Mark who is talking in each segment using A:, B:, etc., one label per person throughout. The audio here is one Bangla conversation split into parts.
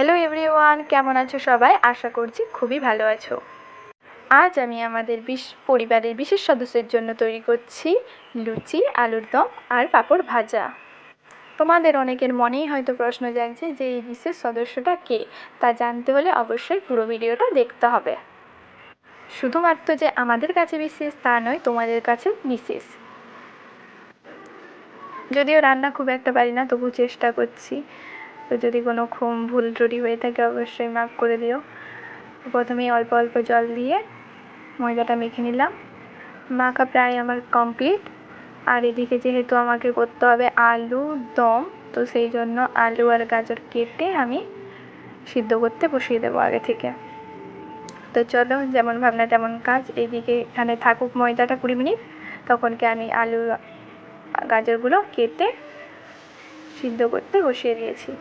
A: হ্যালো এভরিওয়ান, কেমন আছো সবাই? আশা করছি খুবই ভালো আছো। আজ আমি আমাদের পরিবারের বিশেষ সদস্যের জন্য তৈরি করছি লুচি, আলুর দম আর পাঁপড় ভাজা। তোমাদের অনেকের মনেই হয়তো প্রশ্ন জাগছে যে এই বিশেষ সদস্যটা কে, তা জানতে হলে অবশ্যই পুরো ভিডিওটা দেখতে হবে। শুধুমাত্র যে আমাদের কাছে বিশেষ তা নয়, তোমাদের কাছে বিশেষ। যদিও রান্না খুব একটা পারি না, তবু চেষ্টা করছি। তো যদি কোনো ভুল ত্রুটি হয়ে থাকে অবশ্যই মাফ করে দিও। প্রথমেই অল্প অল্প জল দিয়ে ময়দাটা মেখে নিলাম। মাখা প্রায় আমার কমপ্লিট। আর এদিকে যেহেতু আমাকে করতে হবে আলু দম, তো সেই জন্য আলু আর গাজর কেটে আমি সিদ্ধ করতে বসিয়ে দেবো আগে থেকে। তো চলো, যেমন ভাবনা তেমন কাজ। এইদিকে এখানে থাকুক ময়দাটা 20 মিনিট, তখনকে আমি আলু গাজরগুলো কেটে সিদ্ধ করতে বসিয়ে দিয়েছি।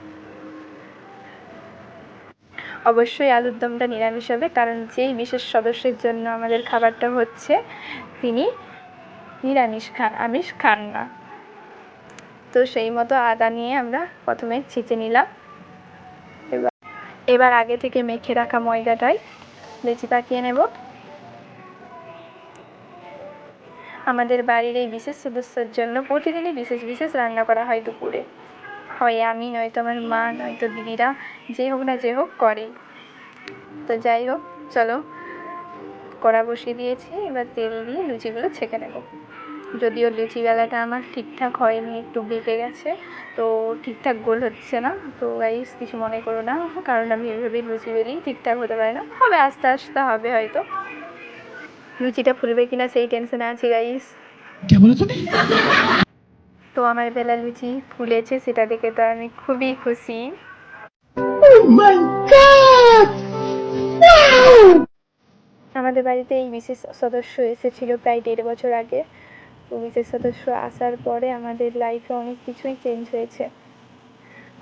A: অবশ্যই আলুর দমটা নিরামিষ হবে, কারণ যেই বিশেষ সদস্যের জন্য আমাদের খাবারটা হচ্ছে তিনি নিরামিষ খান, আমিষ খান না। তো সেই মতো আদা নিয়ে আমরা প্রথমে ছেঁচে নিলাম। এবার আগে থেকে মেখে রাখা ময়দাটাই লেচি পাকিয়ে নেব। আমাদের বাড়ির এই বিশেষ সদস্যের জন্য প্রতিদিনই বিশেষ বিশেষ রান্না করা হয় দুপুরে। হয় আমি, নয়তো আমার মা, নয়তো দিদিরা, যে হোক না যে হোক করে। তো যাই হোক, চলো কড়া বসিয়ে দিয়েছি। এবার তেল দিয়ে লুচিগুলো ছেঁকে নেব। যদিও লুচি বেলাটা আমার ঠিকঠাক হয়নি, একটু বেঁকে গেছে, তো ঠিকঠাক গোল হচ্ছে না। তো গাইস কিছু মনে করো না, কারণ আমি এভাবেই লুচি বেলেই ঠিকঠাক হতে পারে না। হবে আস্তে আস্তে হবে হয়তো। লুচিটা ফুলবে কিনা সেই টেনশনে আছি গাইস। তো আমার বেলা লুচি ফুলেছে, সেটা দেখে তো আমি খুবই খুশি। আমাদের বাড়িতে এই বিশেষ সদস্য এসেছিল প্রায় 1.5 বছর আগে। তো বিশেষ সদস্য আসার পরে আমাদের লাইফে অনেক কিছুই চেঞ্জ হয়েছে।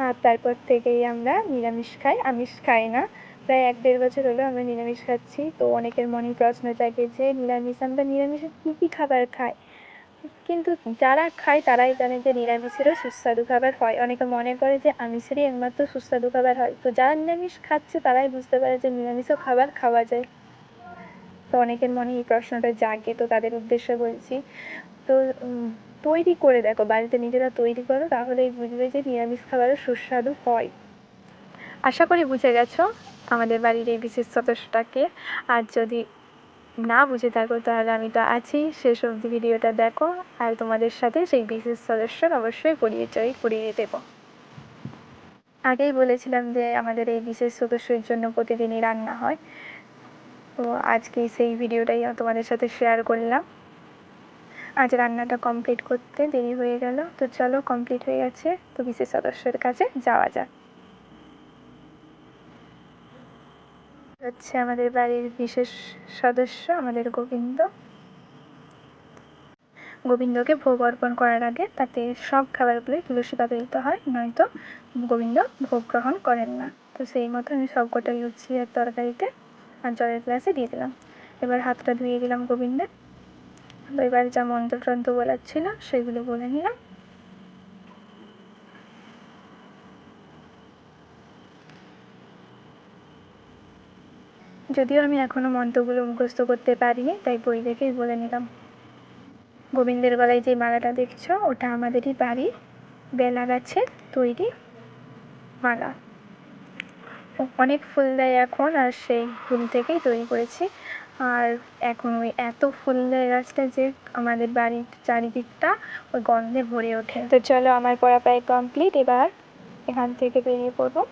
A: আর তারপর থেকেই আমরা নিরামিষ খাই, আমিষ খাই না। প্রায় 1-1.5 বছর হলো আমরা নিরামিষ খাচ্ছি। তো অনেকের মনে প্রশ্ন জাগে যে আমরা নিরামিষে কী কী খাবার খাই, কিন্তু যারা খায় তারাই জানে যে নিরামিষেরও সুস্বাদু খাবার হয়। অনেকে মনে করে যে আমিষেরই একমাত্র সুস্বাদু খাবার হয়। তো যারা নিরামিষ খাচ্ছে তারাই বুঝতে পারে যে নিরামিষও খাবার খাওয়া যায়। তো অনেকের মনে এই প্রশ্নটা জাগে, তো তাদের উদ্দেশ্যে বলছি। তো তৈরি করে দেখো, বাড়িতে নিজেরা তৈরি করো, তাহলেই বুঝবে যে নিরামিষ খাবারও সুস্বাদু হয়। আশা করি বুঝে গেছো আমাদের বাড়ির এই বিশেষ সদস্যটাকে। আর যদি না বুঝে থাকো তাহলে আমি তো আছি, শেষ অবধি ভিডিওটা দেখো, আর তোমাদের সাথে সেই বিশেষ সদস্যর অবশ্যই করিয়ে দেবো। আগেই বলেছিলাম যে আমাদের এই বিশেষ সদস্যের জন্য প্রতিদিনই রান্না হয়। তো আজকে সেই ভিডিওটাই তোমাদের সাথে শেয়ার করলাম। আজ রান্নাটা কমপ্লিট করতে দেরি হয়ে গেল। তো চলো, কমপ্লিট হয়ে গেছে, তো বিশেষ সদস্যের কাছে যাওয়া যাক। হচ্ছে আমাদের বাড়ির বিশেষ সদস্য আমাদের গোবিন্দকে ভোগ অর্পণ করার আগে তাতে সব খাবারগুলোই তুলসী পাতা দিতে হয়, নয়তো গোবিন্দ ভোগ গ্রহণ করেন না। তো সেই মতো আমি সবকটা লুচি আর তরকারিতে আর জলের গ্লাসে দিয়ে দিলাম। এবার হাতটা ধুয়ে দিলাম গোবিন্দের। তো এবার যা মন্ত্রতন্ত্র বলার ছিল সেগুলো বলে নিলাম। যদিও আমি এখনও মন্ত্রগুলো মুখস্থ করতে পারিনি, তাই বই দেখেই বলে নিলাম। গোবিন্দের গলায় যে মালাটা দেখছো ওটা আমাদেরই বাড়ির বেলা গাছের তৈরি মালা। অনেক ফুল দেয় এখন, আর সেই ফুল থেকেই তৈরি করেছি। আর এখন ওই এত ফুল দেয় গাছটা যে আমাদের বাড়ির চারিদিকটা ওই গন্ধে ভরে ওঠে। তো চলো, আমার পড়া প্রায় কমপ্লিট, এবার এখান থেকে বেরিয়ে পড়বো।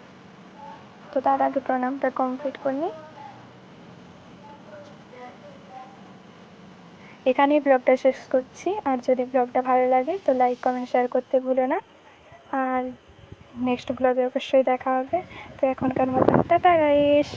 A: তো তার আগে প্রণামটা কমপ্লিট করে নিই। এখানেই ব্লগটা শেষ করছি। আর যদি ব্লগটা ভালো লাগে তো লাইক, কমেন্ট, শেয়ার করতে ভুলো না। আর নেক্সট ব্লগে অবশ্যই দেখা হবে। তো এখনকার মতো টাটা গাইস।